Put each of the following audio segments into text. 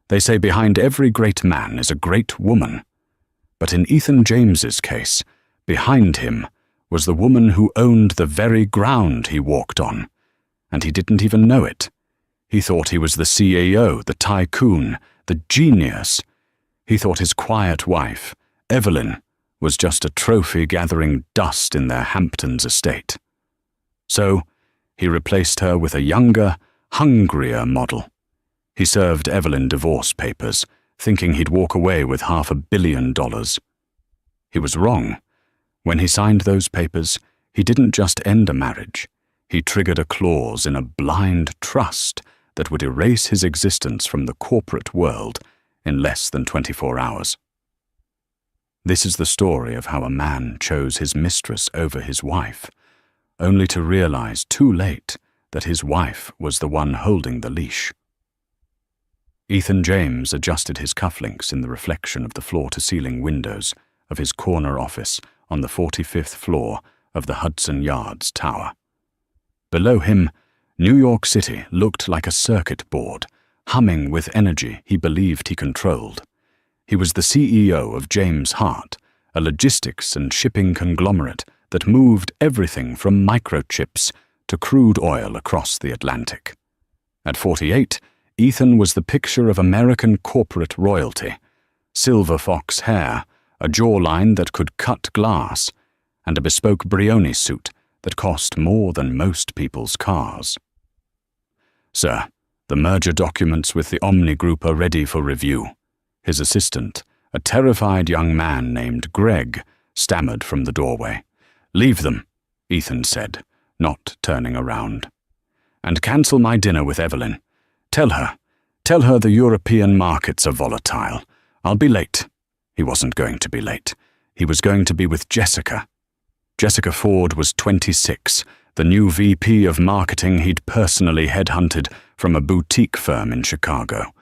They say behind every great man is a great woman. But in Ethan James's case, behind him was the woman who owned the very ground he walked on, and he didn't even know it. He thought he was the CEO, the tycoon, the genius. He thought his quiet wife, Evelyn, was just a trophy gathering dust in their Hamptons estate. So he replaced her with a younger, hungrier model. He served Evelyn divorce papers, thinking he'd walk away with $500 million. He was wrong. When he signed those papers, he didn't just end a marriage. He triggered a clause in a blind trust that would erase his existence from the corporate world in less than 24 hours. This is the story of how a man chose his mistress over his wife, only to realize too late that his wife was the one holding the leash. Ethan James adjusted his cufflinks in the reflection of the floor-to-ceiling windows of his corner office on the 45th floor of the Hudson Yards Tower. Below him, New York City looked like a circuit board, humming with energy he believed he controlled. He was the CEO of James Hart, a logistics and shipping conglomerate that moved everything from microchips to crude oil across the Atlantic. At 48, Ethan was the picture of American corporate royalty: silver fox hair, a jawline that could cut glass, and a bespoke Brioni suit that cost more than most people's cars. "Sir, the merger documents with the Omni Group are ready for review." His assistant, a terrified young man named Greg, stammered from the doorway. "Leave them," Ethan said, not turning around. "And cancel my dinner with Evelyn. Tell her the European markets are volatile. I'll be late." He wasn't going to be late. He was going to be with Jessica. Jessica Ford was 26, the new VP of marketing he'd personally headhunted from a boutique firm in Chicago.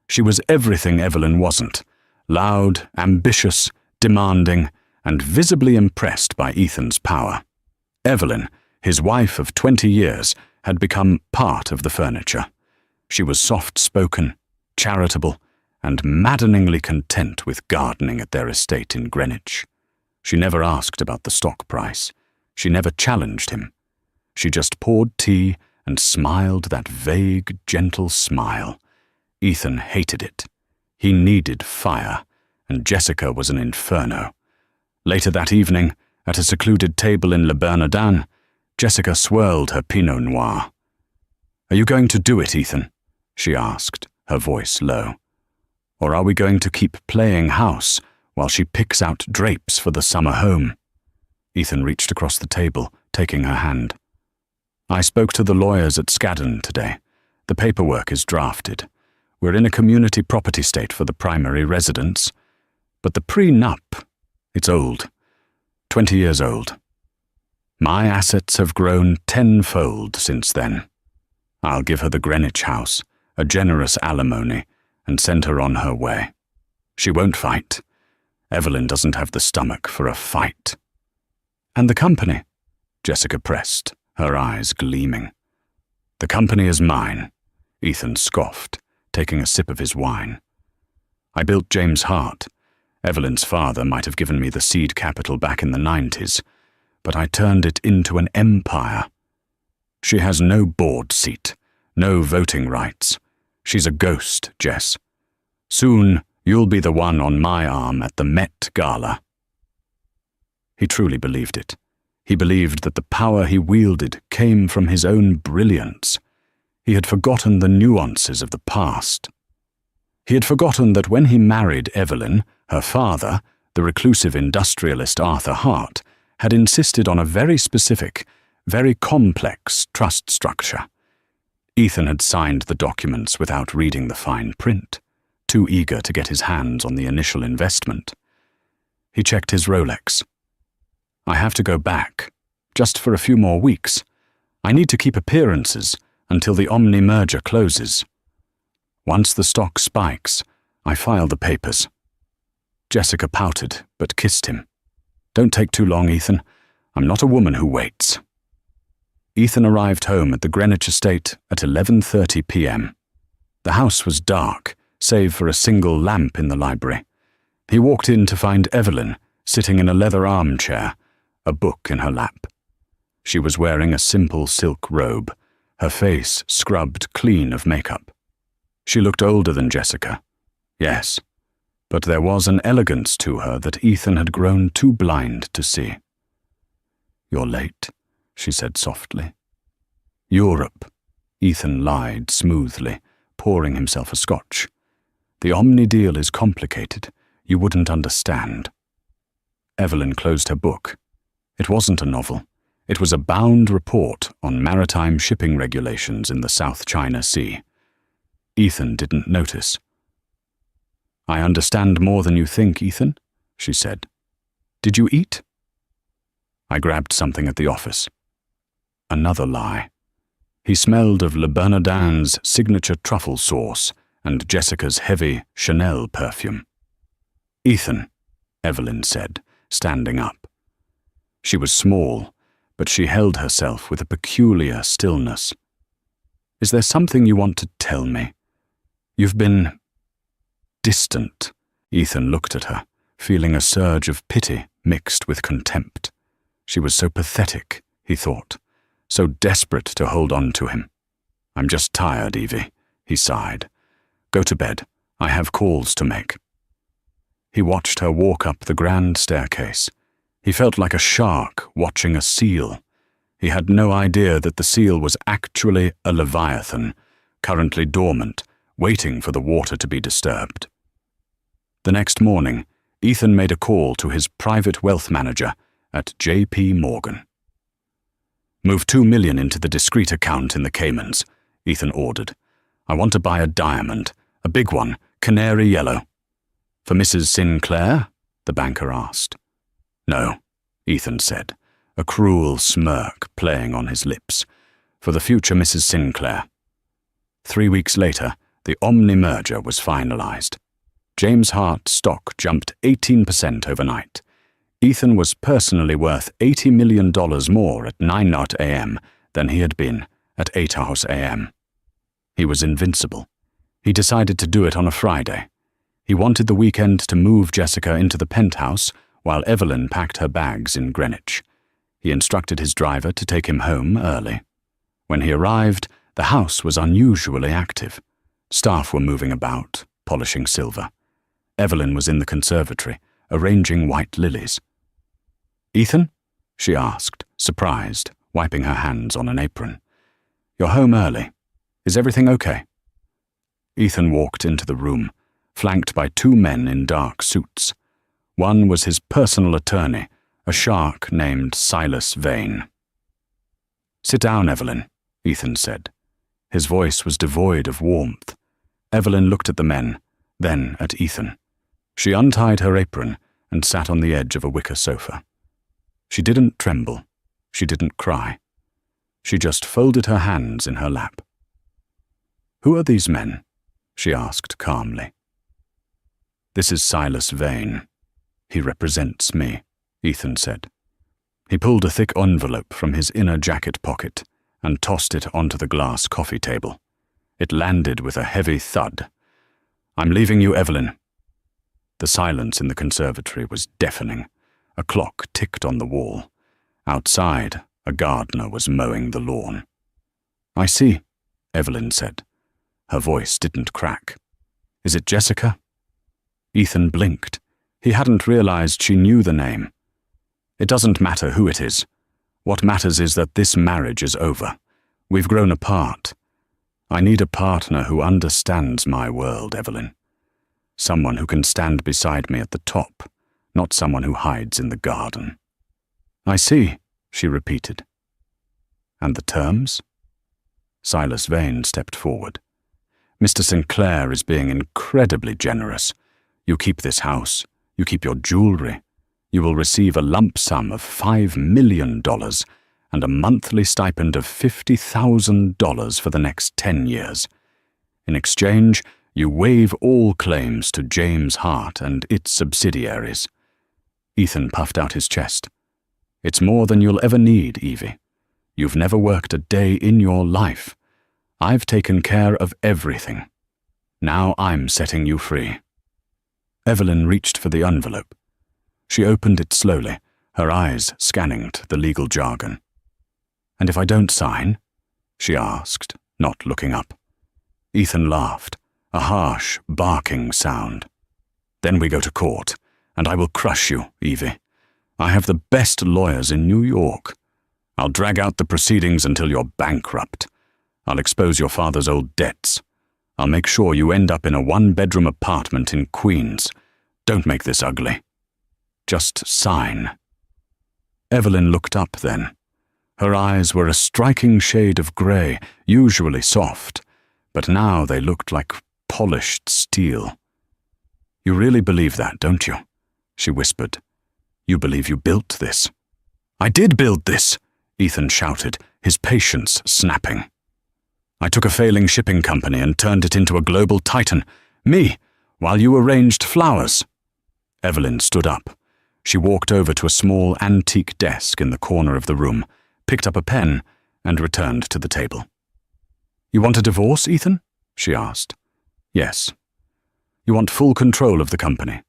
She was everything Evelyn wasn't: loud, ambitious, demanding, and visibly impressed by Ethan's power. Evelyn, his wife of 20 years, had become part of the furniture. She was soft-spoken, charitable, and maddeningly content with gardening at their estate in Greenwich. She never asked about the stock price. She never challenged him. She just poured tea and smiled that vague, gentle smile. Ethan hated it. He needed fire, and Jessica was an inferno. Later that evening, at a secluded table in Le Bernardin, Jessica swirled her Pinot Noir. "Are you going to do it, Ethan?" she asked, her voice low. "Or are we going to keep playing house while she picks out drapes for the summer home?" Ethan reached across the table, taking her hand. "I spoke to the lawyers at Skadden today. The paperwork is drafted. We're in a community property state for the primary residence. But the prenup, it's old. 20 years old. My assets have grown tenfold since then. I'll give her the Greenwich house, a generous alimony, and send her on her way. She won't fight. Evelyn doesn't have the stomach for a fight." "And the company?" Jessica pressed, her eyes gleaming. "The company is mine," Ethan scoffed, taking a sip of his wine. "I built James Hart. Evelyn's father might have given me the seed capital back in the 90s, but I turned it into an empire. She has no board seat, no voting rights. She's a ghost, Jess. Soon, you'll be the one on my arm at the Met Gala." He truly believed it. He believed that the power he wielded came from his own brilliance. He had forgotten the nuances of the past. He had forgotten that when he married Evelyn, her father, the reclusive industrialist Arthur Hart, had insisted on a very specific, very complex trust structure. Ethan had signed the documents without reading the fine print, too eager to get his hands on the initial investment. He checked his Rolex. "I have to go back, just for a few more weeks. I need to keep appearances until the Omni merger closes. Once the stock spikes, I file the papers." Jessica pouted, but kissed him. "Don't take too long, Ethan. I'm not a woman who waits." Ethan arrived home at the Greenwich estate at 11:30 p.m. The house was dark, save for a single lamp in the library. He walked in to find Evelyn sitting in a leather armchair, a book in her lap. She was wearing a simple silk robe, her face scrubbed clean of makeup. She looked older than Jessica, yes, but there was an elegance to her that Ethan had grown too blind to see. "You're late," she said softly. "Europe," Ethan lied smoothly, pouring himself a scotch. "The Omni deal is complicated. You wouldn't understand." Evelyn closed her book. It wasn't a novel. It was a bound report on maritime shipping regulations in the South China Sea. Ethan didn't notice. "I understand more than you think, Ethan," she said. "Did you eat?" "I grabbed something at the office." Another lie. He smelled of Le Bernardin's signature truffle sauce and Jessica's heavy Chanel perfume. "Ethan," Evelyn said, standing up. She was small, but she held herself with a peculiar stillness. "Is there something you want to tell me? You've been distant." Ethan looked at her, feeling a surge of pity mixed with contempt. She was so pathetic, he thought, so desperate to hold on to him. "I'm just tired, Evie," he sighed. "Go to bed. I have calls to make." He watched her walk up the grand staircase. He felt like a shark watching a seal. He had no idea that the seal was actually a leviathan, currently dormant, waiting for the water to be disturbed. The next morning, Ethan made a call to his private wealth manager at J.P. Morgan. "Move $2 million into the discrete account in the Caymans," Ethan ordered. "I want to buy a diamond, a big one, canary yellow." "For Mrs. Sinclair?" the banker asked. "No," Ethan said, a cruel smirk playing on his lips. "For the future Mrs. Sinclair." 3 weeks later, the Omni merger was finalized. James Hart's stock jumped 18% overnight. Ethan was personally worth $80 million more at 9:00 a.m. than he had been at 8:00 a.m. He was invincible. He decided to do it on a Friday. He wanted the weekend to move Jessica into the penthouse while Evelyn packed her bags in Greenwich. He instructed his driver to take him home early. When he arrived, the house was unusually active. Staff were moving about, polishing silver. Evelyn was in the conservatory, arranging white lilies. "Ethan?" she asked, surprised, wiping her hands on an apron. "You're home early. Is everything okay?" Ethan walked into the room, flanked by 2 men in dark suits. One was his personal attorney, a shark named Silas Vane. "Sit down, Evelyn," Ethan said. His voice was devoid of warmth. Evelyn looked at the men, then at Ethan. She untied her apron and sat on the edge of a wicker sofa. She didn't tremble. She didn't cry. She just folded her hands in her lap. "Who are these men?" she asked calmly. "This is Silas Vane. He represents me," Ethan said. He pulled a thick envelope from his inner jacket pocket and tossed it onto the glass coffee table. It landed with a heavy thud. "I'm leaving you, Evelyn." The silence in the conservatory was deafening. A clock ticked on the wall. Outside, a gardener was mowing the lawn. "I see," Evelyn said. Her voice didn't crack. "Is it Jessica?" Ethan blinked. He hadn't realized she knew the name. "It doesn't matter who it is. What matters is that this marriage is over. We've grown apart. I need a partner who understands my world, Evelyn. Someone who can stand beside me at the top, not someone who hides in the garden." "I see," she repeated. "And the terms?" Silas Vane stepped forward. "Mr. Sinclair is being incredibly generous. You keep this house. You keep your jewelry. You will receive a lump sum of $5 million and a monthly stipend of $50,000 for the next 10 years. In exchange, you waive all claims to James Hart and its subsidiaries." Ethan puffed out his chest. "It's more than you'll ever need, Evie. You've never worked a day in your life. I've taken care of everything. Now I'm setting you free." Evelyn reached for the envelope. She opened it slowly, her eyes scanning the legal jargon. "And if I don't sign?" she asked, not looking up. Ethan laughed, a harsh, barking sound. "Then we go to court, and I will crush you, Evie. I have the best lawyers in New York. I'll drag out the proceedings until you're bankrupt. I'll expose your father's old debts. I'll make sure you end up in a one-bedroom apartment in Queens. Don't make this ugly. Just sign." Evelyn looked up then. Her eyes were a striking shade of grey, usually soft, but now they looked like polished steel. "You really believe that, don't you?" she whispered. "You believe you built this?" "I did build this," Ethan shouted, his patience snapping. "I took a failing shipping company and turned it into a global titan. Me, while you arranged flowers." Evelyn stood up. She walked over to a small antique desk in the corner of the room, picked up a pen, and returned to the table. "You want a divorce, Ethan?" she asked. "Yes." "You want full control of the company?"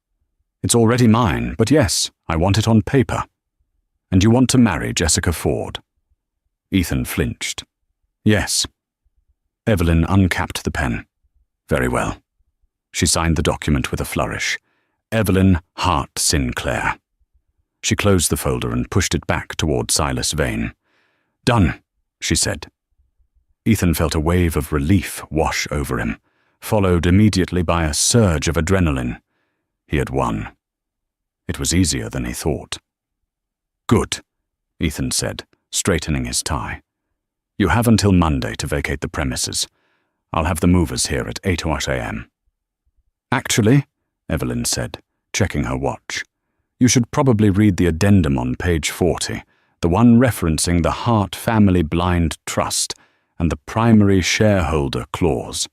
"It's already mine, but yes, I want it on paper." "And you want to marry Jessica Ford?" Ethan flinched. "Yes." Evelyn uncapped the pen. "Very well." She signed the document with a flourish. Evelyn Hart Sinclair. She closed the folder and pushed it back toward Silas Vane. "Done," she said. Ethan felt a wave of relief wash over him, followed immediately by a surge of adrenaline. He had won. It was easier than he thought. "Good," Ethan said, straightening his tie. "You have until Monday to vacate the premises. I'll have the movers here at 8 a.m. "Actually," Evelyn said, checking her watch, "you should probably read the addendum on page 40, the one referencing the Hart Family Blind Trust and the primary shareholder clause."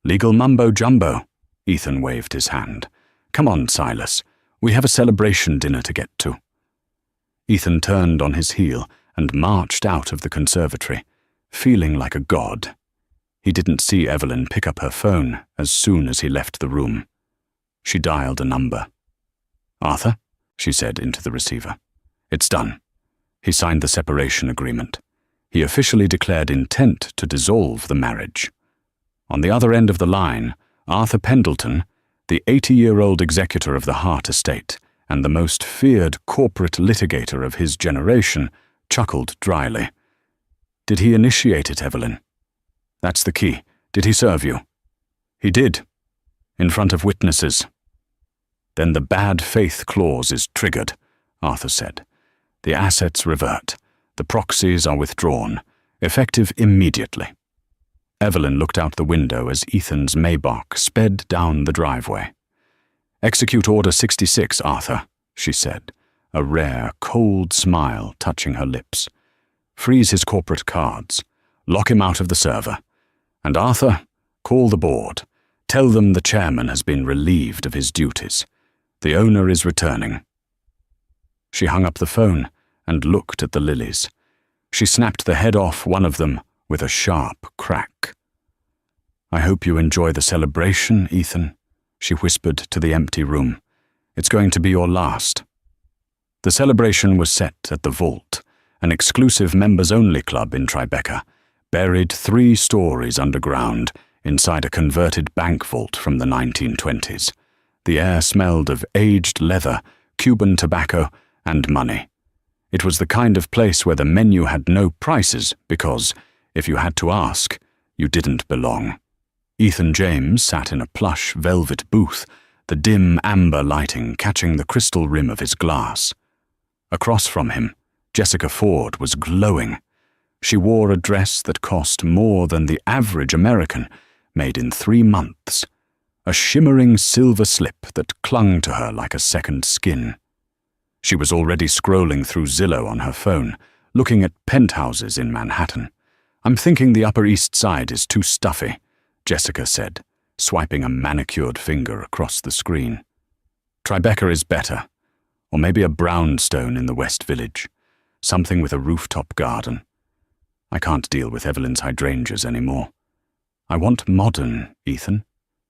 "Legal mumbo-jumbo," Ethan waved his hand. "Come on, Silas. We have a celebration dinner to get to." Ethan turned on his heel and marched out of the conservatory, feeling like a god. He didn't see Evelyn pick up her phone as soon as he left the room. She dialed a number. "Arthur," she said into the receiver. "It's done." He signed the separation agreement. He officially declared intent to dissolve the marriage. On the other end of the line, Arthur Pendleton, the 80-year-old executor of the Hart estate and the most feared corporate litigator of his generation, chuckled dryly. "Did he initiate it, Evelyn?" "That's the key. Did he serve you?" "He did. In front of witnesses." "Then the bad faith clause is triggered," Arthur said. "The assets revert. The proxies are withdrawn, effective immediately." Evelyn looked out the window as Ethan's Maybach sped down the driveway. "Execute Order 66, Arthur," she said, a rare, cold smile touching her lips. "Freeze his corporate cards. Lock him out of the server. And Arthur, call the board. Tell them the chairman has been relieved of his duties. The owner is returning." She hung up the phone and looked at the lilies. She snapped the head off one of them with a sharp crack. "I hope you enjoy the celebration, Ethan," she whispered to the empty room. "It's going to be your last." The celebration was set at the Vault, an exclusive members-only club in Tribeca, buried 3 stories underground inside a converted bank vault from the 1920s. The air smelled of aged leather, Cuban tobacco, and money. It was the kind of place where the menu had no prices because, if you had to ask, you didn't belong. Ethan James sat in a plush velvet booth, the dim amber lighting catching the crystal rim of his glass. Across from him, Jessica Ford was glowing. She wore a dress that cost more than the average American, made in 3 months. A shimmering silver slip that clung to her like a second skin. She was already scrolling through Zillow on her phone, looking at penthouses in Manhattan. "I'm thinking the Upper East Side is too stuffy," Jessica said, swiping a manicured finger across the screen. "Tribeca is better, or maybe a brownstone in the West Village, something with a rooftop garden. I can't deal with Evelyn's hydrangeas anymore. I want modern, Ethan."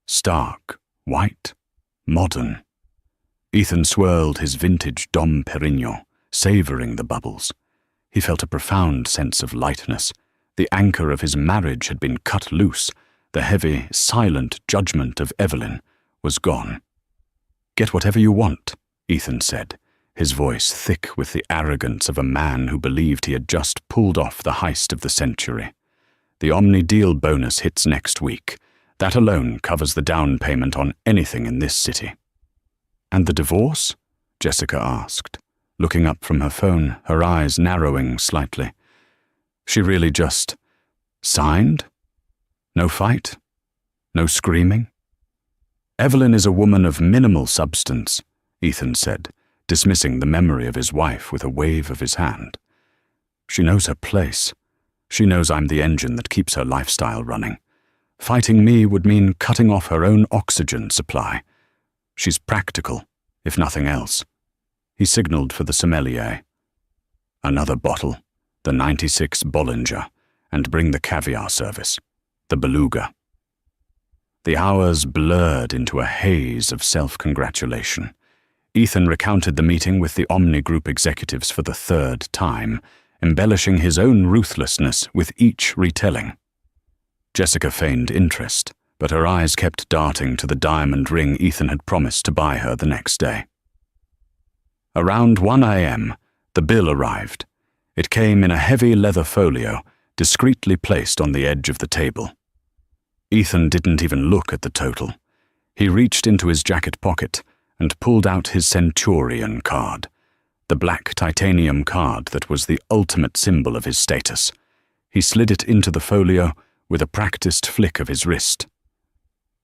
Stark, white, modern. Ethan swirled his vintage Dom Perignon, savouring the bubbles. He felt a profound sense of lightness. The anchor of his marriage had been cut loose. The heavy, silent judgment of Evelyn was gone. "Get whatever you want," Ethan said, his voice thick with the arrogance of a man who believed he had just pulled off the heist of the century. "The Omni deal bonus hits next week. That alone covers the down payment on anything in this city." "And the divorce?" Jessica asked, looking up from her phone, her eyes narrowing slightly. "She really just signed? No fight? No screaming?" "Evelyn is a woman of minimal substance," Ethan said, dismissing the memory of his wife with a wave of his hand. "She knows her place. She knows I'm the engine that keeps her lifestyle running. Fighting me would mean cutting off her own oxygen supply. She's practical, if nothing else." He signaled for the sommelier. "Another bottle, the 96 Bollinger, and bring the caviar service, the beluga." The hours blurred into a haze of self-congratulation. Ethan recounted the meeting with the Omni Group executives for the third time, embellishing his own ruthlessness with each retelling. Jessica feigned interest, but her eyes kept darting to the diamond ring Ethan had promised to buy her the next day. Around 1 a.m., the bill arrived. It came in a heavy leather folio, discreetly placed on the edge of the table. Ethan didn't even look at the total. He reached into his jacket pocket and pulled out his Centurion card, the black titanium card that was the ultimate symbol of his status. He slid it into the folio with a practiced flick of his wrist.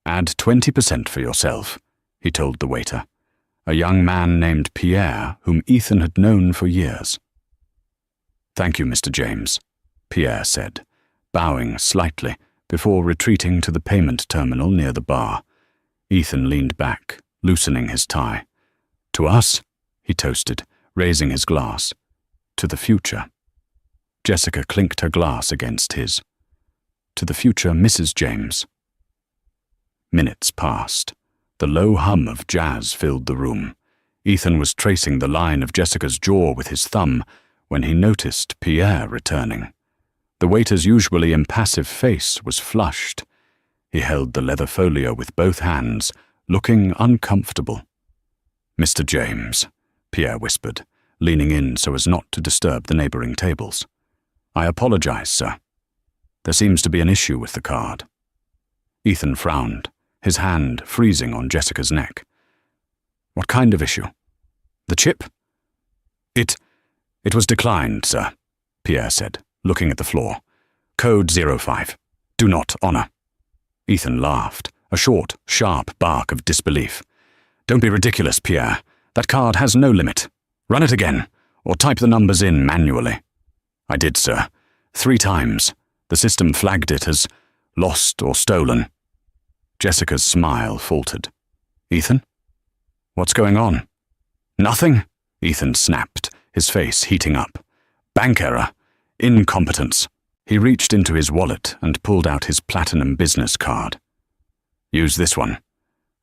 "Add 20% for yourself," he told the waiter, a young man named Pierre whom Ethan had known for years. "Thank you, Mr. James," Pierre said, bowing slightly before retreating to the payment terminal near the bar. Ethan leaned back, loosening his tie. "To us," he toasted, raising his glass. "To the future." Jessica clinked her glass against his. "To the future, Mrs. James." Minutes passed. The low hum of jazz filled the room. Ethan was tracing the line of Jessica's jaw with his thumb when he noticed Pierre returning. The waiter's usually impassive face was flushed. He held the leather folio with both hands, looking uncomfortable. "Mr. James," Pierre whispered, leaning in so as not to disturb the neighboring tables. "I apologize, sir. There seems to be an issue with the card." Ethan frowned, his hand freezing on Jessica's neck. "What kind of issue? The chip?" It was declined, sir," Pierre said, looking at the floor. "Code 05. Do not honor." Ethan laughed, a short, sharp bark of disbelief. "Don't be ridiculous, Pierre. That card has no limit. Run it again, or type the numbers in manually." "I did, sir. 3 times. The system flagged it as lost or stolen." Jessica's smile faltered. "Ethan? What's going on?" "Nothing," Ethan snapped, his face heating up. "Bank error. Incompetence." He reached into his wallet and pulled out his platinum business card. "Use this one,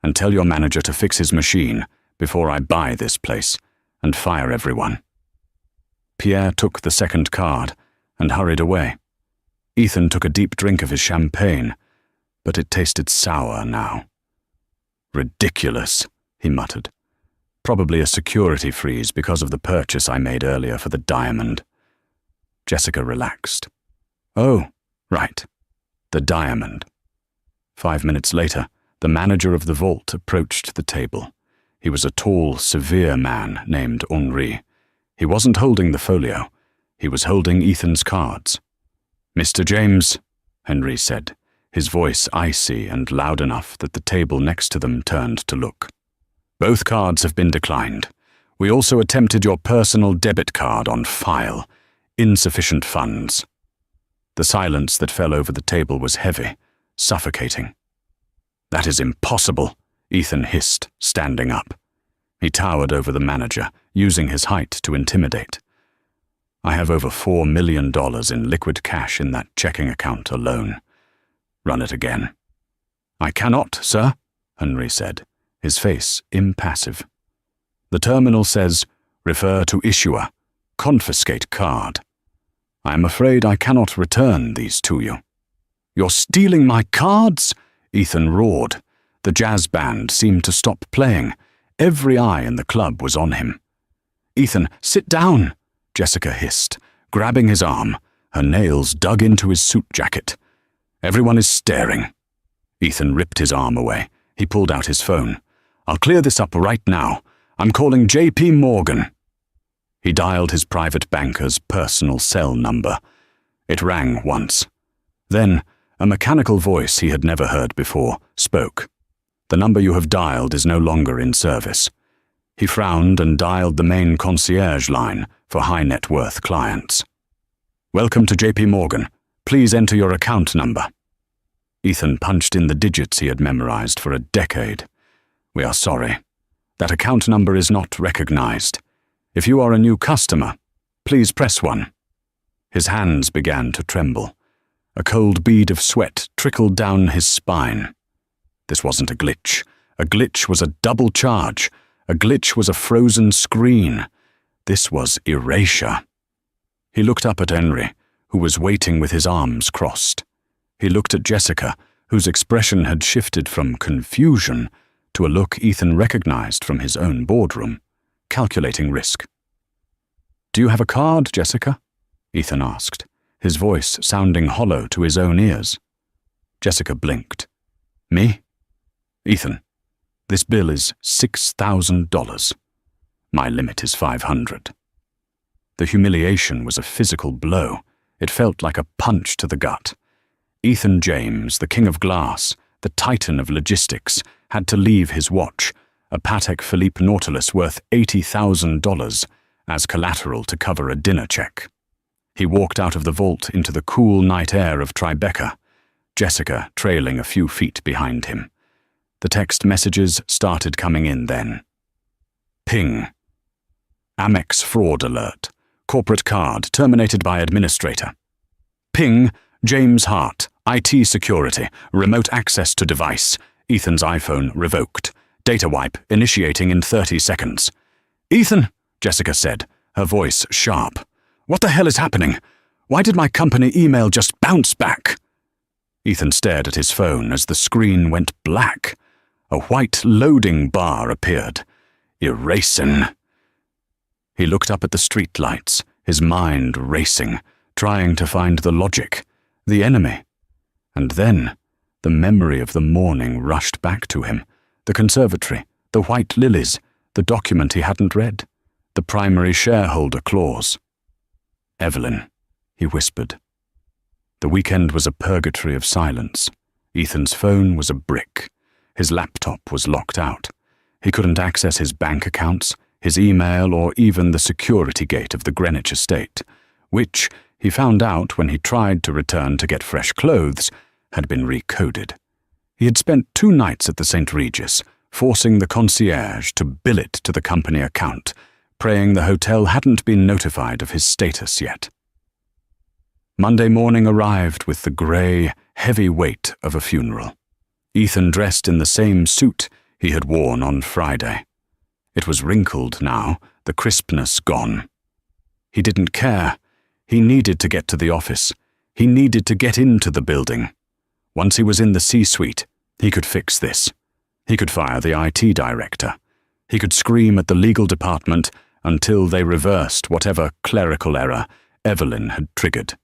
and tell your manager to fix his machine before I buy this place and fire everyone." Pierre took the second card and hurried away. Ethan took a deep drink of his champagne, but it tasted sour now. "Ridiculous," he muttered. "Probably a security freeze because of the purchase I made earlier for the diamond." Jessica relaxed. "Oh, right. The diamond." 5 minutes later, the manager of the vault approached the table. He was a tall, severe man named Henri. He wasn't holding the folio. He was holding Ethan's cards. "Mr. James," Henri said, his voice icy and loud enough that the table next to them turned to look. "Both cards have been declined. We also attempted your personal debit card on file. Insufficient funds." The silence that fell over the table was heavy, suffocating. "That is impossible," Ethan hissed, standing up. He towered over the manager, using his height to intimidate. "I have over $4 million in liquid cash in that checking account alone. Run it again." "I cannot, sir," Henry said, his face impassive. "The terminal says, 'Refer to issuer, confiscate card.' I am afraid I cannot return these to you." "You're stealing my cards?" Ethan roared. The jazz band seemed to stop playing. Every eye in the club was on him. "Ethan, sit down," Jessica hissed, grabbing his arm, her nails dug into his suit jacket. "Everyone is staring." Ethan ripped his arm away. He pulled out his phone. "I'll clear this up right now. I'm calling J.P. Morgan." He dialed his private banker's personal cell number. It rang once. Then, a mechanical voice he had never heard before spoke. "The number you have dialed is no longer in service." He frowned and dialed the main concierge line for high-net-worth clients. "Welcome to J.P. Morgan. Please enter your account number." Ethan punched in the digits he had memorized for a decade. "We are sorry. That account number is not recognized. If you are a new customer, please press 1. His hands began to tremble. A cold bead of sweat trickled down his spine. This wasn't a glitch. A glitch was a double charge. A glitch was a frozen screen. This was erasure. He looked up at Henry, who was waiting with his arms crossed. He looked at Jessica, whose expression had shifted from confusion to a look Ethan recognized from his own boardroom, calculating risk. "Do you have a card, Jessica?" Ethan asked, his voice sounding hollow to his own ears. Jessica blinked. "Me? Ethan, this bill is $6,000. My limit is $500. The humiliation was a physical blow. It felt like a punch to the gut. Ethan James, the king of glass, the titan of logistics, had to leave his watch, a Patek Philippe Nautilus worth $80,000, as collateral to cover a dinner check. He walked out of the vault into the cool night air of Tribeca, Jessica trailing a few feet behind him. The text messages started coming in then. Ping. Amex fraud alert. Corporate card terminated by administrator. Ping. James Hart. IT security. Remote access to device. Ethan's iPhone revoked. Data wipe initiating in 30 seconds. "Ethan," Jessica said, her voice sharp. "What the hell is happening? Why did my company email just bounce back?" Ethan stared at his phone as the screen went black. A white loading bar appeared. Erasing. He looked up at the streetlights, his mind racing, trying to find the logic, the enemy. And then, the memory of the morning rushed back to him. The conservatory, the white lilies, the document he hadn't read, the primary shareholder clause. "Evelyn," he whispered. The weekend was a purgatory of silence. Ethan's phone was a brick. His laptop was locked out. He couldn't access his bank accounts, his email, or even the security gate of the Greenwich estate, which, he found out when he tried to return to get fresh clothes, had been recoded. He had spent 2 nights at the St. Regis, forcing the concierge to bill it to the company account, praying the hotel hadn't been notified of his status yet. Monday morning arrived with the grey, heavy weight of a funeral. Ethan dressed in the same suit he had worn on Friday. It was wrinkled now, the crispness gone. He didn't care. He needed to get to the office. He needed to get into the building. Once he was in the C-suite, he could fix this. He could fire the IT director. He could scream at the legal department until they reversed whatever clerical error Evelyn had triggered.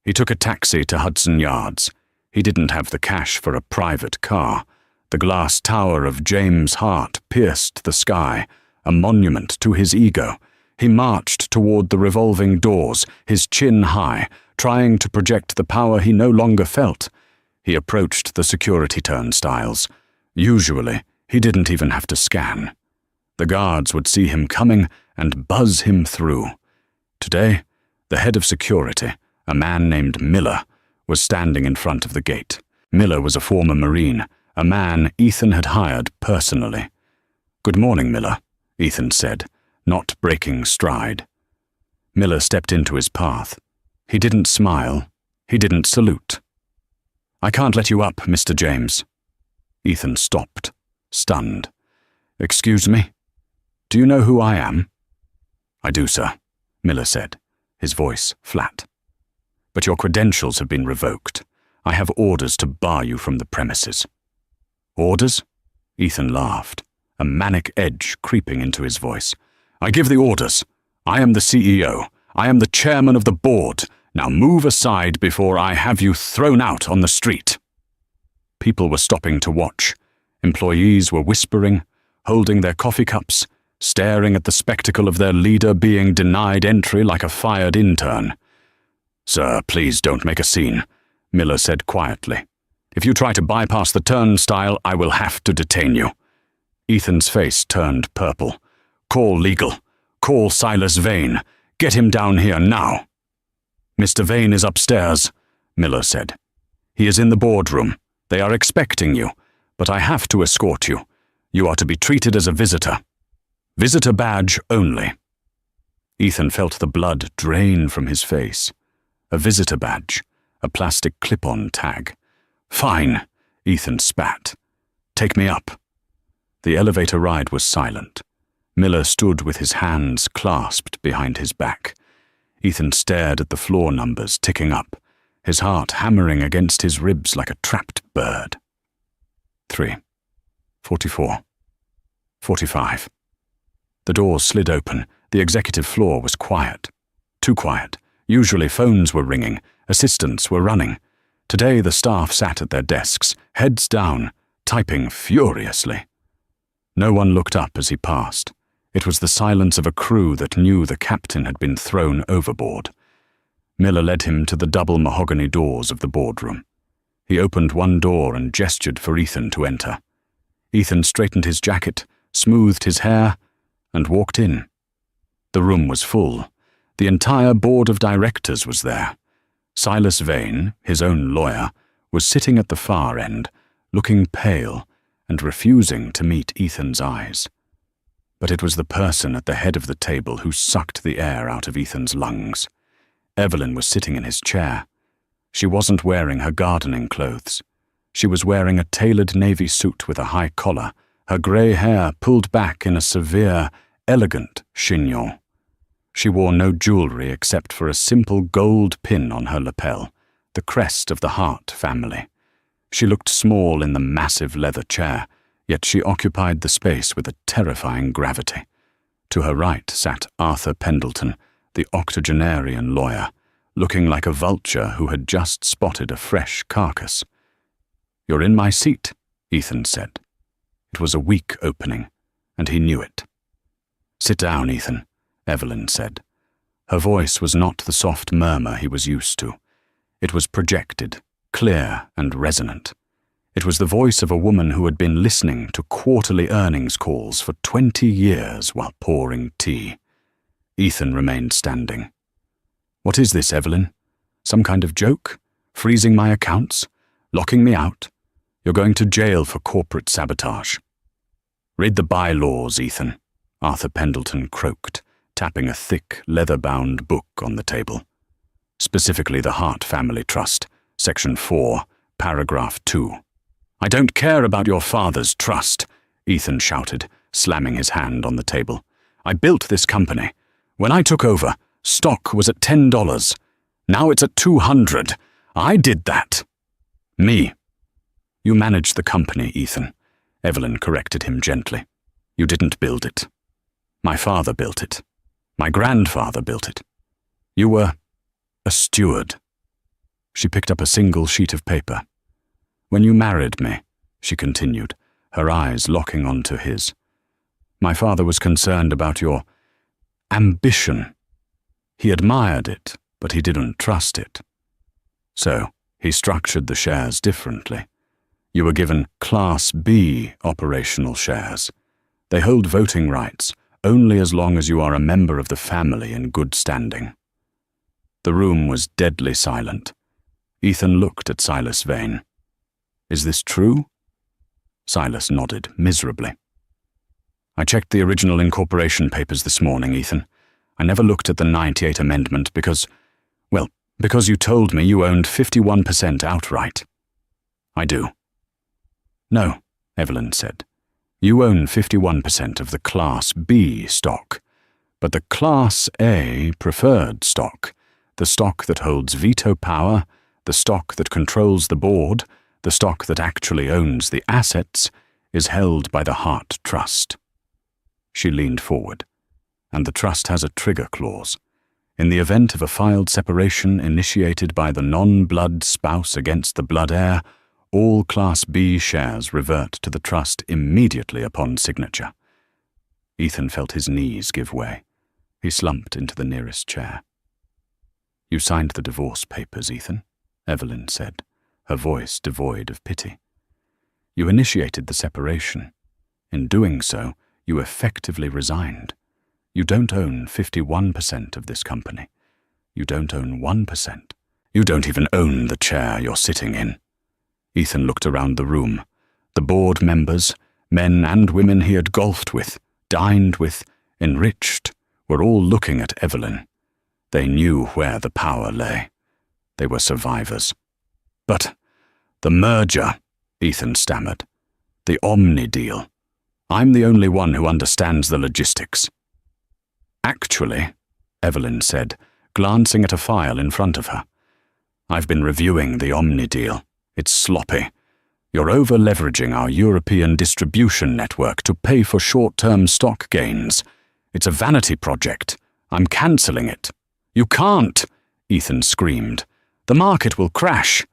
He took a taxi to Hudson Yards. He didn't have the cash for a private car. The glass tower of James Hart pierced the sky, a monument to his ego. He marched toward the revolving doors, his chin high, trying to project the power he no longer felt. He approached the security turnstiles. Usually, he didn't even have to scan. The guards would see him coming and buzz him through. Today, the head of security, a man named Miller, was standing in front of the gate. Miller was a former Marine, a man Ethan had hired personally. "Good morning, Miller," Ethan said, not breaking stride. Miller stepped into his path. He didn't smile. He didn't salute. "I can't let you up, Mr. James," Ethan stopped, stunned. "Excuse me? Do you know who I am?" "I do, sir," Miller said, his voice flat. "But your credentials have been revoked. I have orders to bar you from the premises." "Orders?" Ethan laughed, a manic edge creeping into his voice. "I give the orders. I am the CEO. I am the chairman of the board. Now move aside before I have you thrown out on the street." People were stopping to watch. Employees were whispering, holding their coffee cups, staring at the spectacle of their leader being denied entry like a fired intern. "Sir, please don't make a scene," Miller said quietly. "If you try to bypass the turnstile, I will have to detain you." Ethan's face turned purple. "Call legal. Call Silas Vane. Get him down here now." "Mr. Vane is upstairs," Miller said. "He is in the boardroom. They are expecting you, but I have to escort you. You are to be treated as a visitor. Visitor badge only." Ethan felt the blood drain from his face. A visitor badge, a plastic clip-on tag. "Fine," Ethan spat. "Take me up." The elevator ride was silent. Miller stood with his hands clasped behind his back. Ethan stared at the floor numbers ticking up, his heart hammering against his ribs like a trapped bird. 3, 44, 45. The doors slid open. The executive floor was quiet. Too quiet. Usually phones were ringing, assistants were running. Today the staff sat at their desks, heads down, typing furiously. No one looked up as he passed. It was the silence of a crew that knew the captain had been thrown overboard. Miller led him to the double mahogany doors of the boardroom. He opened one door and gestured for Ethan to enter. Ethan straightened his jacket, smoothed his hair, and walked in. The room was full. The entire board of directors was there. Silas Vane, his own lawyer, was sitting at the far end, looking pale and refusing to meet Ethan's eyes. But it was the person at the head of the table who sucked the air out of Ethan's lungs. Evelyn was sitting in his chair. She wasn't wearing her gardening clothes. She was wearing a tailored navy suit with a high collar, her grey hair pulled back in a severe, elegant chignon. She wore no jewellery except for a simple gold pin on her lapel, the crest of the Hart family. She looked small in the massive leather chair, yet she occupied the space with a terrifying gravity. To her right sat Arthur Pendleton, the octogenarian lawyer, looking like a vulture who had just spotted a fresh carcass. "You're in my seat," Ethan said. It was a weak opening, and he knew it. "Sit down, Ethan," Evelyn said. Her voice was not the soft murmur he was used to. It was projected, clear and resonant. It was the voice of a woman who had been listening to quarterly earnings calls for 20 years while pouring tea. Ethan remained standing. "What is this, Evelyn? Some kind of joke? Freezing my accounts? Locking me out? You're going to jail for corporate sabotage." "Read the bylaws, Ethan," Arthur Pendleton croaked, tapping a thick, leather-bound book on the table. "Specifically the Hart Family Trust, Section 4, Paragraph 2. "I don't care about your father's trust," Ethan shouted, slamming his hand on the table. "I built this company. When I took over, stock was at $10. Now it's at $200. I did that." "Me." "You managed the company, Ethan," Evelyn corrected him gently. "You didn't build it. My father built it. My grandfather built it. You were a steward." She picked up a single sheet of paper. "When you married me," she continued, her eyes locking onto his, "my father was concerned about your ambition. He admired it, but he didn't trust it. So he structured the shares differently. You were given Class B operational shares. They hold voting rights only as long as you are a member of the family in good standing." The room was deadly silent. Ethan looked at Silas Vane. "Is this true?" Silas nodded miserably. "I checked the original incorporation papers this morning, Ethan. I never looked at the 98 amendment because you told me you owned 51% outright." "I do." "No," Evelyn said. "You own 51% of the Class B stock, but the Class A preferred stock, the stock that holds veto power, the stock that controls the board, the stock that actually owns the assets, is held by the Hart Trust." She leaned forward. "And the trust has a trigger clause. In the event of a filed separation initiated by the non-blood spouse against the blood heir, all Class B shares revert to the trust immediately upon signature." Ethan felt his knees give way. He slumped into the nearest chair. "You signed the divorce papers, Ethan," Evelyn said, her voice devoid of pity. "You initiated the separation. In doing so, you effectively resigned. You don't own 51% of this company. You don't own 1%. You don't even own the chair you're sitting in." Ethan looked around the room. The board members, men and women he had golfed with, dined with, enriched, were all looking at Evelyn. They knew where the power lay. They were survivors. "But the merger," Ethan stammered. "The Omni deal. I'm the only one who understands the logistics." "Actually," Evelyn said, glancing at a file in front of her, "I've been reviewing the Omni deal. It's sloppy. You're over-leveraging our European distribution network to pay for short-term stock gains. It's a vanity project. I'm cancelling it." "You can't!" Ethan screamed. "The market will crash."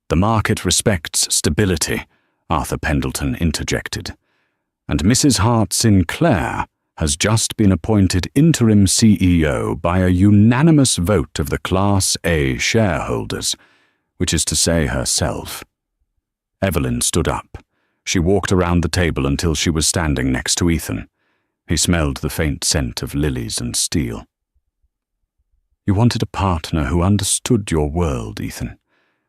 "The market respects stability," Arthur Pendleton interjected. "And Mrs. Hart Sinclair has just been appointed interim CEO by a unanimous vote of the Class A shareholders, which is to say herself." Evelyn stood up. She walked around the table until she was standing next to Ethan. He smelled the faint scent of lilies and steel. "You wanted a partner who understood your world, Ethan,"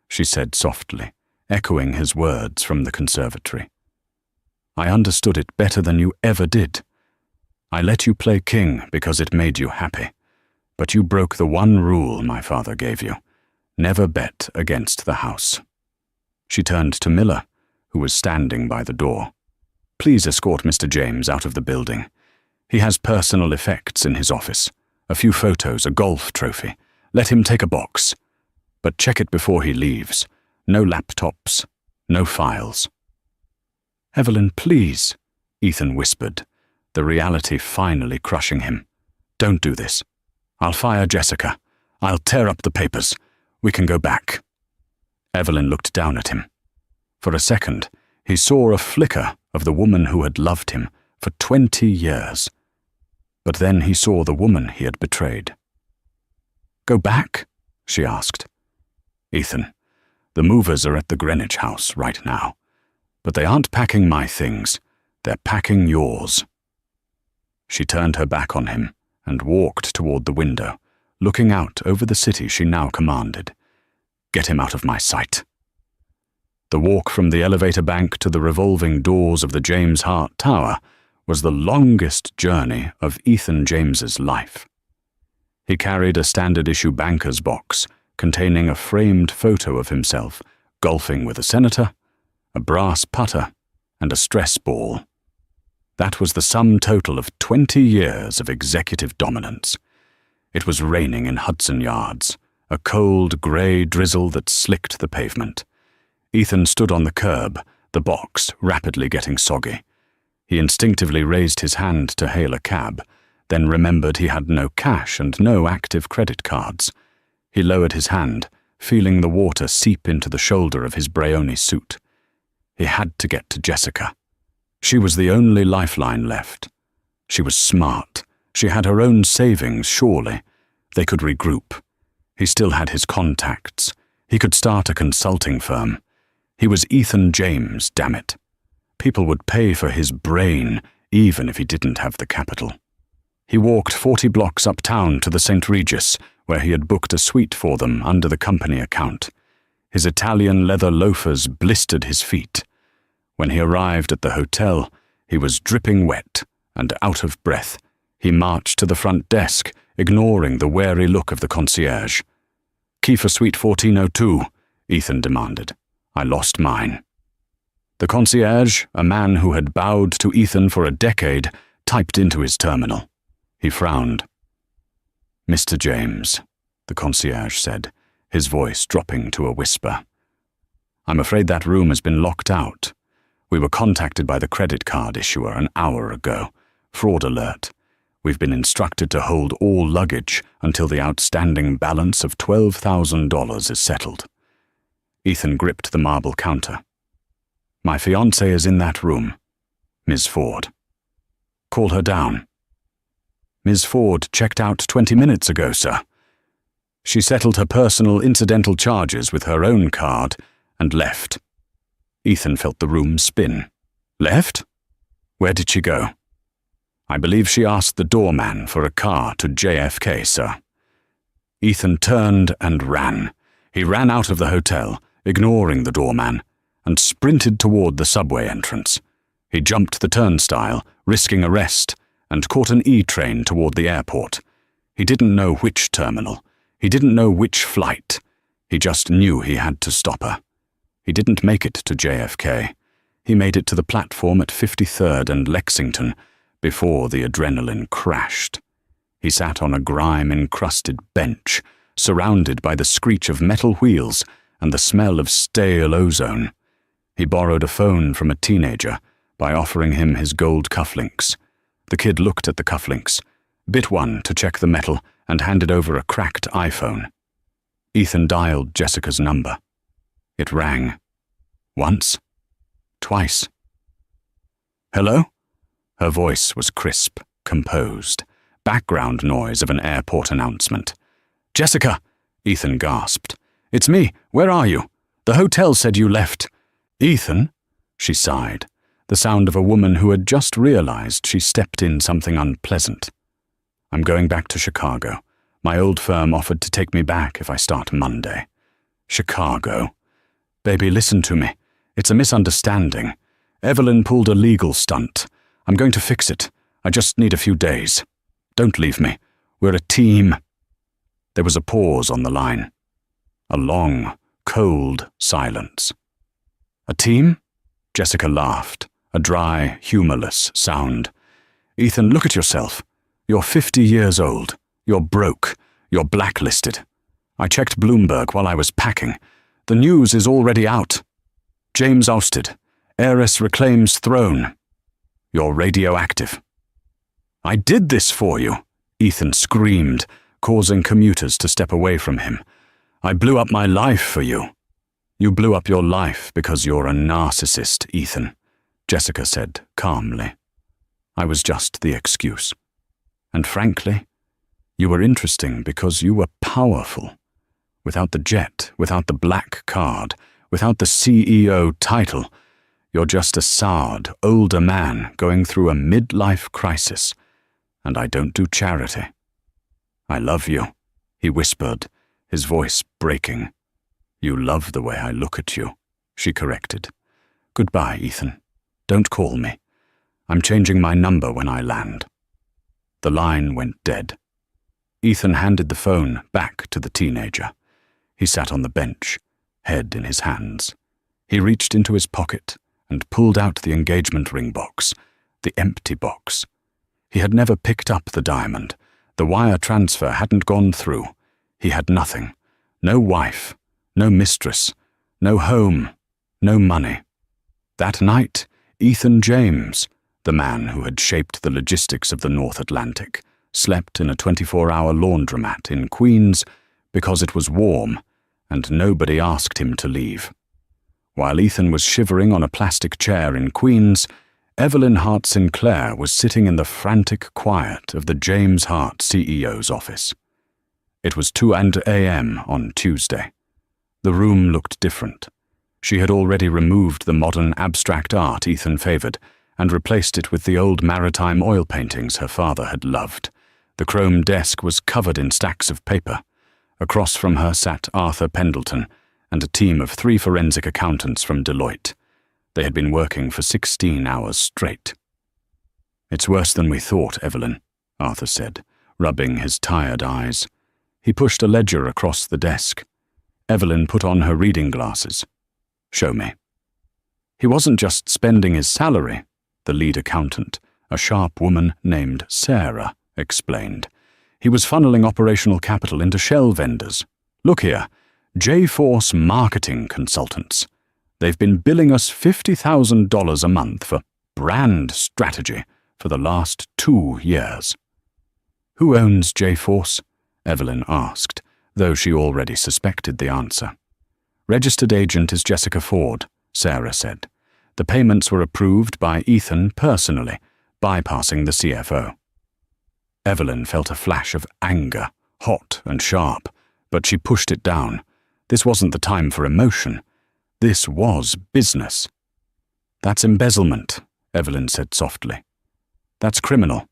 she said softly, echoing his words from the conservatory. "I understood it better than you ever did. I let you play king because it made you happy, but you broke the one rule my father gave you: never bet against the house." She turned to Miller, who was standing by the door. "Please escort Mr. James out of the building. He has personal effects in his office. A few photos, a golf trophy. Let him take a box. But check it before he leaves. No laptops, no files." "Evelyn, please," Ethan whispered, the reality finally crushing him. "Don't do this. I'll fire Jessica. I'll tear up the papers. We can go back." Evelyn looked down at him. For a second, he saw a flicker of the woman who had loved him for 20 years. But then he saw the woman he had betrayed. "Go back?" she asked. "Ethan, the movers are at the Greenwich house right now. But they aren't packing my things. They're packing yours." She turned her back on him and walked toward the window, looking out over the city she now commanded. "Get him out of my sight." The walk from the elevator bank to the revolving doors of the James Hart Tower was the longest journey of Ethan James's life. He carried a standard-issue banker's box containing a framed photo of himself golfing with a senator, a brass putter, and a stress ball. That was the sum total of 20 years of executive dominance. It was raining in Hudson Yards, a cold, grey drizzle that slicked the pavement. Ethan stood on the curb, the box rapidly getting soggy. He instinctively raised his hand to hail a cab, then remembered he had no cash and no active credit cards. He lowered his hand, feeling the water seep into the shoulder of his Brioni suit. He had to get to Jessica. She was the only lifeline left. She was smart. She had her own savings, surely. They could regroup. He still had his contacts. He could start a consulting firm. He was Ethan James, damn it. People would pay for his brain, even if he didn't have the capital. He walked 40 blocks uptown to the St. Regis, where he had booked a suite for them under the company account. His Italian leather loafers blistered his feet. When he arrived at the hotel, he was dripping wet and out of breath. He marched to the front desk, ignoring the wary look of the concierge. "Key for suite 1402, Ethan demanded. "I lost mine." The concierge, a man who had bowed to Ethan for a decade, typed into his terminal. He frowned. "Mr. James," the concierge said, his voice dropping to a whisper. "I'm afraid that room has been locked out. We were contacted by the credit card issuer an hour ago. Fraud alert. We've been instructed to hold all luggage until the outstanding balance of $12,000 is settled." Ethan gripped the marble counter. "My fiancée is in that room. Ms. Ford." "Call her down." "Ms. Ford checked out 20 minutes ago, sir. She settled her personal incidental charges with her own card and left." Ethan felt the room spin. "Left? Where did she go?" "I believe she asked the doorman for a car to JFK, sir." Ethan turned and ran. He ran out of the hotel, ignoring the doorman, and sprinted toward the subway entrance. He jumped the turnstile, risking arrest, and caught an E-train toward the airport. He didn't know which terminal. He didn't know which flight. He just knew he had to stop her. He didn't make it to JFK. He made it to the platform at 53rd and Lexington before the adrenaline crashed. He sat on a grime-encrusted bench, surrounded by the screech of metal wheels and the smell of stale ozone. He borrowed a phone from a teenager by offering him his gold cufflinks. The kid looked at the cufflinks, bit one to check the metal, and handed over a cracked iPhone. Ethan dialed Jessica's number. It rang. Once. Twice. "Hello?" Her voice was crisp, composed, background noise of an airport announcement. "Jessica!" Ethan gasped. "It's me. Where are you? The hotel said you left." "Ethan?" She sighed, the sound of a woman who had just realized she stepped in something unpleasant. "I'm going back to Chicago. My old firm offered to take me back if I start Monday." "Chicago?" "Baby, listen to me. It's a misunderstanding. Evelyn pulled a legal stunt. I'm going to fix it. I just need a few days. Don't leave me. We're a team." There was a pause on the line. A long, cold silence. "A team?" Jessica laughed, a dry, humorless sound. "Ethan, look at yourself. You're 50 years old. You're broke. You're blacklisted. I checked Bloomberg while I was packing. The news is already out. James ousted. Heiress reclaims throne. You're radioactive." "I did this for you," Ethan screamed, causing commuters to step away from him. "I blew up my life for you." "You blew up your life because you're a narcissist, Ethan," Jessica said calmly. "I was just the excuse. And frankly, you were interesting because you were powerful. Without the jet, without the black card, without the CEO title, you're just a soured, older man going through a midlife crisis. And I don't do charity." "I love you," he whispered, his voice breaking. "You love the way I look at you," she corrected. "Goodbye, Ethan. Don't call me. I'm changing my number when I land." The line went dead. Ethan handed the phone back to the teenager. He sat on the bench, head in his hands. He reached into his pocket and pulled out the engagement ring box, the empty box. He had never picked up the diamond. The wire transfer hadn't gone through. He had nothing. No wife, no mistress, no home, no money. That night, Ethan James, the man who had shaped the logistics of the North Atlantic, slept in a 24-hour laundromat in Queens because it was warm and nobody asked him to leave. While Ethan was shivering on a plastic chair in Queens, Evelyn Hart Sinclair was sitting in the frantic quiet of the James Hart CEO's office. It was 2 a.m. on Tuesday. The room looked different. She had already removed the modern abstract art Ethan favored and replaced it with the old maritime oil paintings her father had loved. The chrome desk was covered in stacks of paper. Across from her sat Arthur Pendleton and a team of 3 forensic accountants from Deloitte. They had been working for 16 hours straight. "It's worse than we thought, Evelyn," Arthur said, rubbing his tired eyes. He pushed a ledger across the desk. Evelyn put on her reading glasses. "Show me." He wasn't just spending his salary, the lead accountant, a sharp woman named Sarah, explained. He was funneling operational capital into shell vendors. Look here, J-Force marketing consultants. They've been billing us $50,000 a month for brand strategy for the last 2 years. Who owns J-Force? Evelyn asked, though she already suspected the answer. Registered agent is Jessica Ford, Sarah said. The payments were approved by Ethan personally, bypassing the CFO. Evelyn felt a flash of anger, hot and sharp, but she pushed it down. This wasn't the time for emotion. This was business. That's embezzlement, Evelyn said softly. That's criminal.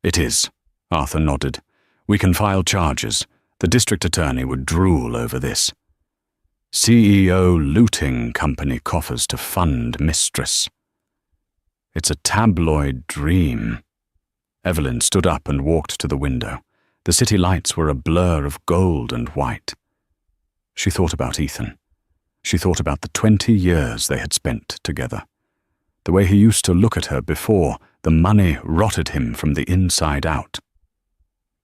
It is, Arthur nodded. We can file charges. The district attorney would drool over this. CEO looting company coffers to fund mistress. It's a tabloid dream. Evelyn stood up and walked to the window. The city lights were a blur of gold and white. She thought about Ethan. She thought about the 20 years they had spent together. The way he used to look at her before the money rotted him from the inside out.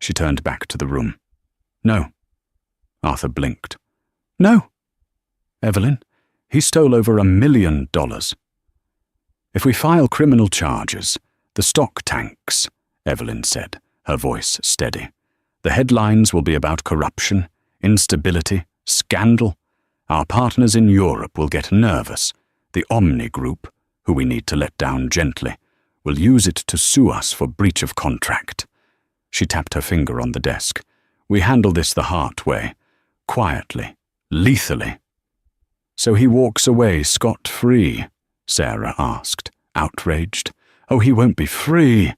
She turned back to the room. No. Arthur blinked. No. Evelyn, he stole over $1 million. If we file criminal charges, the stock tanks, Evelyn said, her voice steady. The headlines will be about corruption, instability, scandal. Our partners in Europe will get nervous. The Omni Group, who we need to let down gently, will use it to sue us for breach of contract. She tapped her finger on the desk. We handle this the Hart way, quietly, lethally. So he walks away scot-free? Sarah asked, outraged. Oh, he won't be free,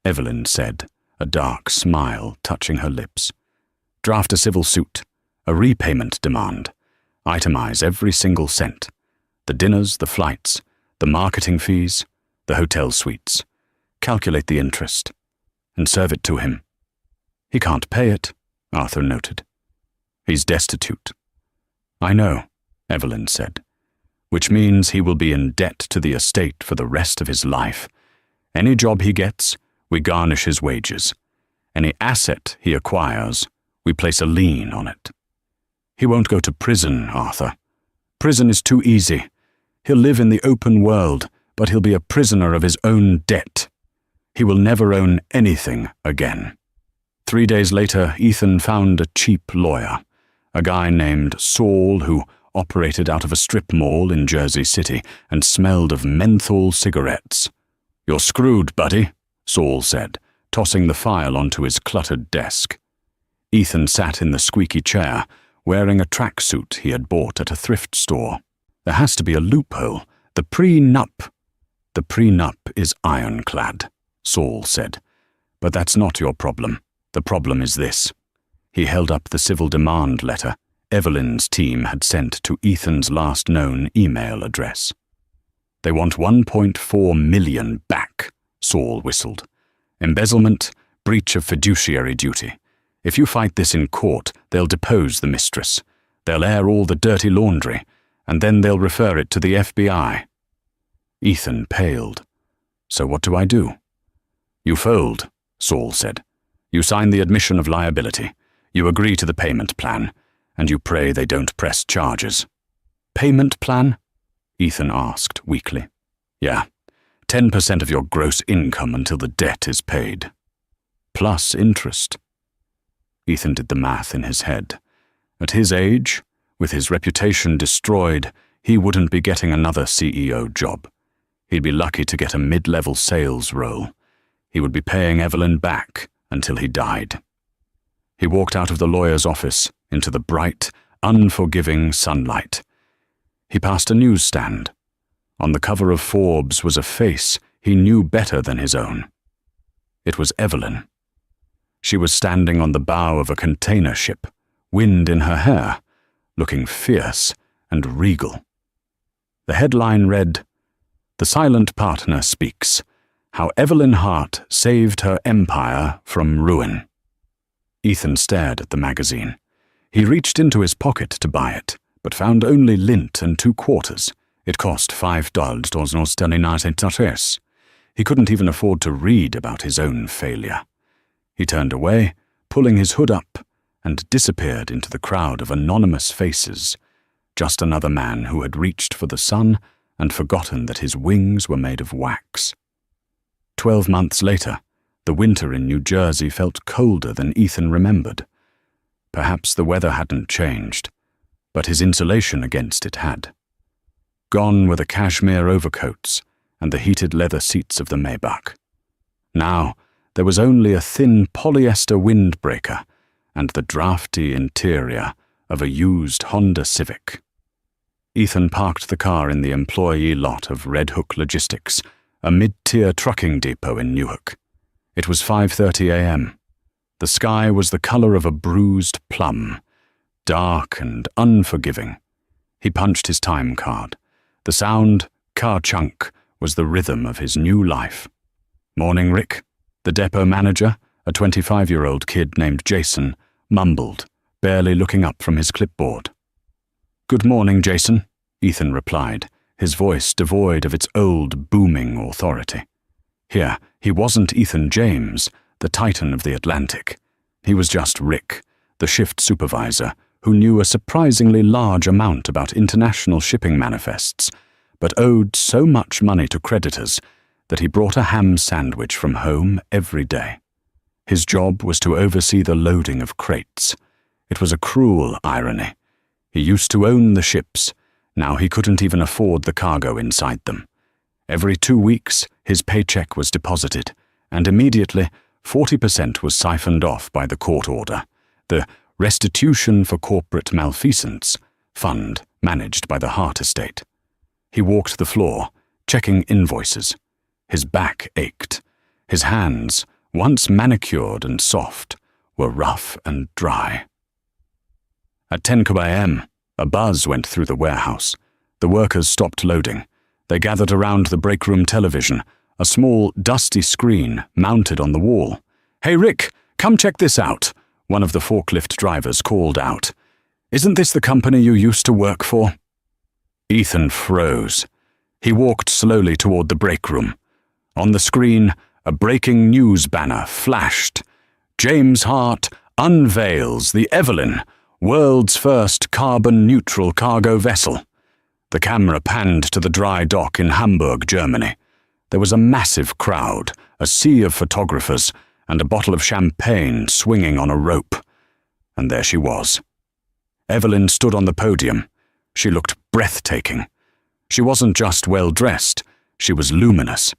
Evelyn said, a dark smile touching her lips. Draft a civil suit, a repayment demand. Itemize every single cent. The dinners, the flights, the marketing fees, the hotel suites. Calculate the interest, and serve it to him. He can't pay it, Arthur noted. He's destitute. I know, Evelyn said, which means he will be in debt to the estate for the rest of his life. Any job he gets, we garnish his wages. Any asset he acquires, we place a lien on it. He won't go to prison, Arthur. Prison is too easy. He'll live in the open world, but he'll be a prisoner of his own debt. He will never own anything again. 3 days later, Ethan found a cheap lawyer, a guy named Saul who operated out of a strip mall in Jersey City and smelled of menthol cigarettes. You're screwed, buddy, Saul said, tossing the file onto his cluttered desk. Ethan sat in the squeaky chair, wearing a tracksuit he had bought at a thrift store. There has to be a loophole. The prenup. The prenup is ironclad, Saul said. But that's not your problem. The problem is this. He held up the civil demand letter Evelyn's team had sent to Ethan's last known email address. They want $1.4 million back, Saul whistled. Embezzlement, breach of fiduciary duty. If you fight this in court, they'll depose the mistress. They'll air all the dirty laundry, and then they'll refer it to the FBI. Ethan paled. So what do I do? You fold, Saul said. You sign the admission of liability. You agree to the payment plan, and you pray they don't press charges. Payment plan? Ethan asked weakly. Yeah, 10% of your gross income until the debt is paid. Plus interest. Ethan did the math in his head. At his age, with his reputation destroyed, he wouldn't be getting another CEO job. He'd be lucky to get a mid-level sales role. He would be paying Evelyn back until he died. He walked out of the lawyer's office into the bright, unforgiving sunlight. He passed a newsstand. On the cover of Forbes was a face he knew better than his own. It was Evelyn. She was standing on the bow of a container ship, wind in her hair, looking fierce and regal. The headline read, "The Silent Partner Speaks, How Evelyn Hart Saved Her Empire from Ruin." Ethan stared at the magazine. He reached into his pocket to buy it, but found only lint and 2 quarters. It cost $5. He couldn't even afford to read about his own failure. He turned away, pulling his hood up, and disappeared into the crowd of anonymous faces, just another man who had reached for the sun and forgotten that his wings were made of wax. 12 months later, the winter in New Jersey felt colder than Ethan remembered. Perhaps the weather hadn't changed, but his insulation against it had. Gone were the cashmere overcoats and the heated leather seats of the Maybach. Now, there was only a thin polyester windbreaker and the drafty interior of a used Honda Civic. Ethan parked the car in the employee lot of Red Hook Logistics, a mid-tier trucking depot in Newark. It was 5:30 a.m. The sky was the color of a bruised plum, dark and unforgiving. He punched his time card. The sound, car-chunk, was the rhythm of his new life. "Morning, Rick." The depot manager, a 25-year-old kid named Jason, mumbled, barely looking up from his clipboard. "Good morning, Jason," Ethan replied, his voice devoid of its old, booming authority. Here, he wasn't Ethan James, the titan of the Atlantic. He was just Rick, the shift supervisor, who knew a surprisingly large amount about international shipping manifests, but owed so much money to creditors that he brought a ham sandwich from home every day. His job was to oversee the loading of crates. It was a cruel irony. He used to own the ships. Now he couldn't even afford the cargo inside them. Every 2 weeks, his paycheck was deposited, and immediately 40% was siphoned off by the court order, the Restitution for Corporate Malfeasance fund managed by the Hart estate. He walked the floor, checking invoices. His back ached. His hands, once manicured and soft, were rough and dry. At 10 a.m., a buzz went through the warehouse. The workers stopped loading. They gathered around the break-room television, a small, dusty screen mounted on the wall. "Hey, Rick, come check this out," one of the forklift drivers called out. "Isn't this the company you used to work for?" Ethan froze. He walked slowly toward the break room. On the screen, a breaking news banner flashed. "James Hart unveils the Evelyn, world's first carbon-neutral cargo vessel." The camera panned to the dry dock in Hamburg, Germany. There was a massive crowd, a sea of photographers, and a bottle of champagne swinging on a rope. And there she was. Evelyn stood on the podium. She looked breathtaking. She wasn't just well-dressed, she was luminous.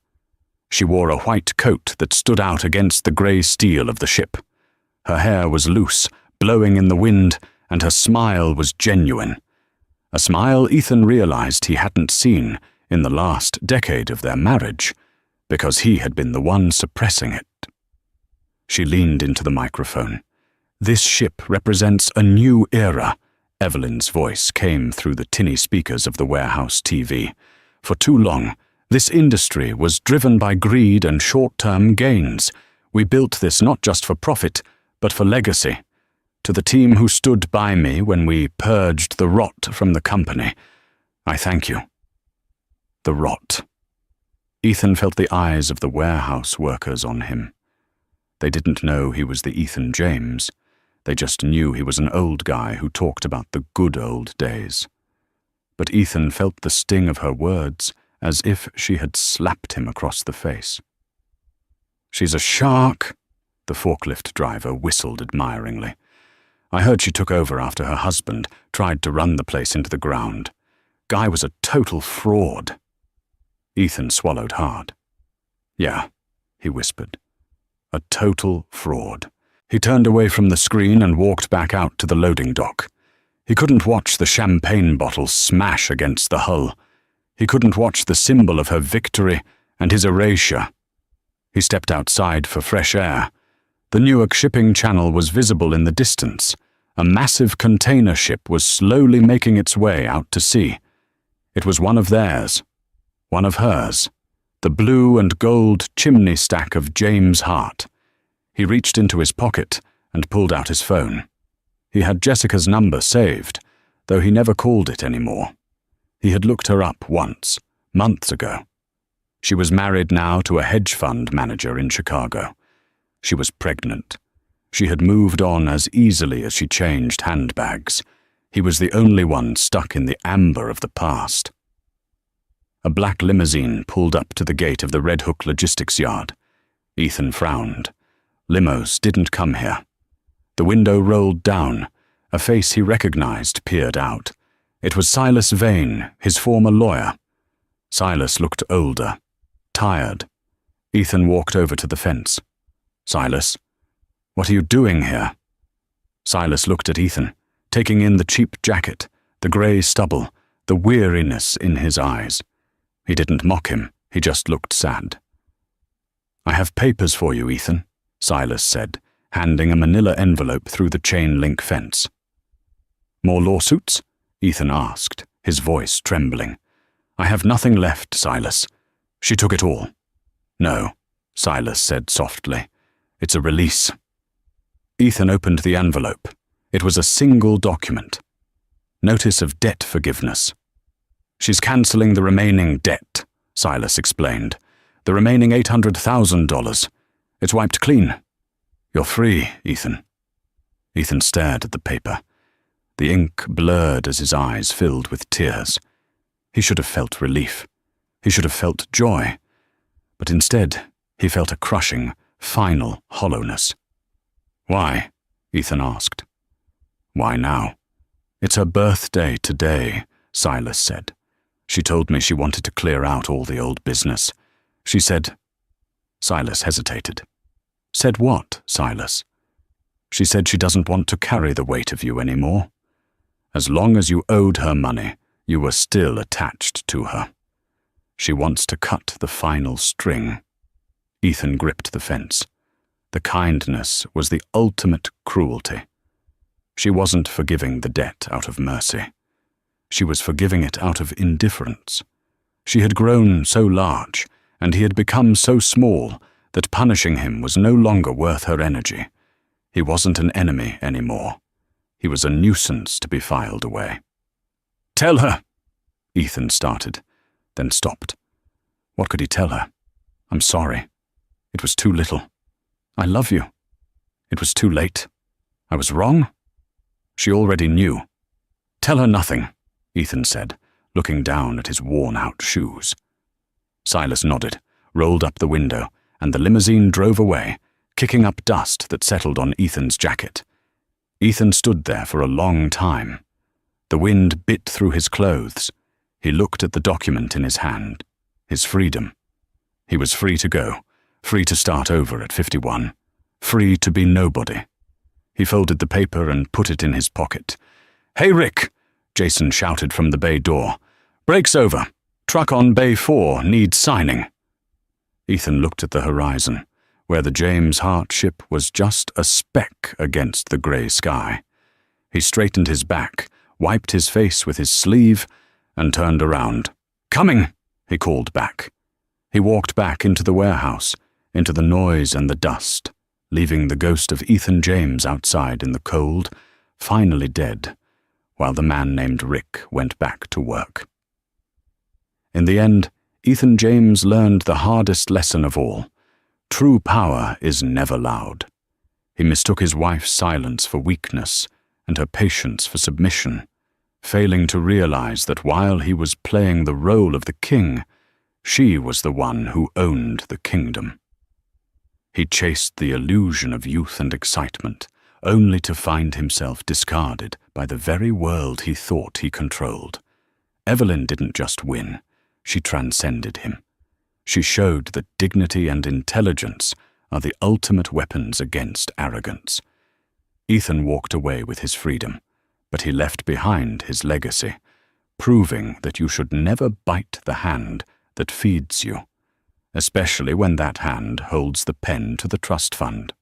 She wore a white coat that stood out against the grey steel of the ship. Her hair was loose, blowing in the wind, and her smile was genuine. A smile Ethan realized he hadn't seen in the last decade of their marriage, because he had been the one suppressing it. She leaned into the microphone. "This ship represents a new era," Evelyn's voice came through the tinny speakers of the warehouse TV. "For too long, this industry was driven by greed and short-term gains. We built this not just for profit, but for legacy. To the team who stood by me when we purged the rot from the company, I thank you." The rot. Ethan felt the eyes of the warehouse workers on him. They didn't know he was the Ethan James. They just knew he was an old guy who talked about the good old days. But Ethan felt the sting of her words as if she had slapped him across the face. "She's a shark," the forklift driver whistled admiringly. "I heard she took over after her husband tried to run the place into the ground. Guy was a total fraud." Ethan swallowed hard. "Yeah," he whispered. "A total fraud." He turned away from the screen and walked back out to the loading dock. He couldn't watch the champagne bottle smash against the hull. He couldn't watch the symbol of her victory and his erasure. He stepped outside for fresh air. The Newark shipping channel was visible in the distance. A massive container ship was slowly making its way out to sea. It was one of theirs, one of hers, the blue and gold chimney stack of James Hart. He reached into his pocket and pulled out his phone. He had Jessica's number saved, though he never called it anymore. He had looked her up once, months ago. She was married now to a hedge fund manager in Chicago. She was pregnant. She had moved on as easily as she changed handbags. He was the only one stuck in the amber of the past. A black limousine pulled up to the gate of the Red Hook logistics yard. Ethan frowned. Limos didn't come here. The window rolled down. A face he recognized peered out. It was Silas Vane, his former lawyer. Silas looked older, tired. Ethan walked over to the fence. "Silas, what are you doing here?" Silas looked at Ethan, taking in the cheap jacket, the grey stubble, the weariness in his eyes. He didn't mock him, he just looked sad. "I have papers for you, Ethan," Silas said, handing a manila envelope through the chain-link fence. "More lawsuits?" Ethan asked, his voice trembling. "I have nothing left, Silas. She took it all." "No," Silas said softly. "It's a release." Ethan opened the envelope. It was a single document. Notice of debt forgiveness. "She's cancelling the remaining debt," Silas explained. "The remaining $800,000. It's wiped clean. You're free, Ethan." Ethan stared at the paper. The ink blurred as his eyes filled with tears. He should have felt relief. He should have felt joy. But instead, he felt a crushing, final hollowness. "Why?" Ethan asked. "Why now?" "It's her birthday today," Silas said. "She told me she wanted to clear out all the old business. She said—" Silas hesitated. "Said what, Silas?" "She said she doesn't want to carry the weight of you anymore. As long as you owed her money, you were still attached to her. She wants to cut the final string." Ethan gripped the fence. The kindness was the ultimate cruelty. She wasn't forgiving the debt out of mercy. She was forgiving it out of indifference. She had grown so large, and he had become so small, that punishing him was no longer worth her energy. He wasn't an enemy anymore. He was a nuisance to be filed away. "Tell her," Ethan started, then stopped. What could he tell her? "I'm sorry. It was too little. I love you. It was too late. I was wrong?" She already knew. "Tell her nothing," Ethan said, looking down at his worn-out shoes. Silas nodded, rolled up the window, and the limousine drove away, kicking up dust that settled on Ethan's jacket. Ethan stood there for a long time. The wind bit through his clothes. He looked at the document in his hand. His freedom. He was free to go, free to start over at 51, free to be nobody. He folded the paper and put it in his pocket. "Hey, Rick!" Jason shouted from the bay door. "Break's over. Truck on Bay 4 needs signing." Ethan looked at the horizon, where the James Hart ship was just a speck against the grey sky. He straightened his back, wiped his face with his sleeve, and turned around. "Coming!" he called back. He walked back into the warehouse, into the noise and the dust, leaving the ghost of Ethan James outside in the cold, finally dead, while the man named Rick went back to work. In the end, Ethan James learned the hardest lesson of all. True power is never loud. He mistook his wife's silence for weakness and her patience for submission, failing to realize that while he was playing the role of the king, she was the one who owned the kingdom. He chased the illusion of youth and excitement, only to find himself discarded by the very world he thought he controlled. Evelyn didn't just win, she transcended him. She showed that dignity and intelligence are the ultimate weapons against arrogance. Ethan walked away with his freedom, but he left behind his legacy, proving that you should never bite the hand that feeds you, especially when that hand holds the pen to the trust fund.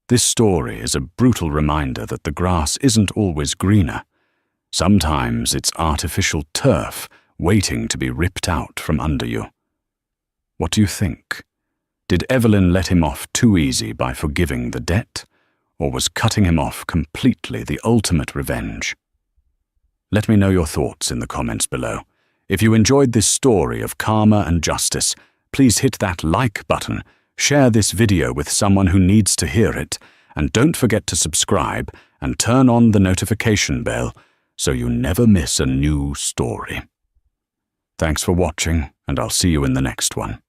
This story is a brutal reminder that the grass isn't always greener. Sometimes it's artificial turf waiting to be ripped out from under you. What do you think? Did Evelyn let him off too easy by forgiving the debt, or was cutting him off completely the ultimate revenge? Let me know your thoughts in the comments below. If you enjoyed this story of karma and justice, please hit that like button, share this video with someone who needs to hear it, and don't forget to subscribe and turn on the notification bell so you never miss a new story. Thanks for watching, and I'll see you in the next one.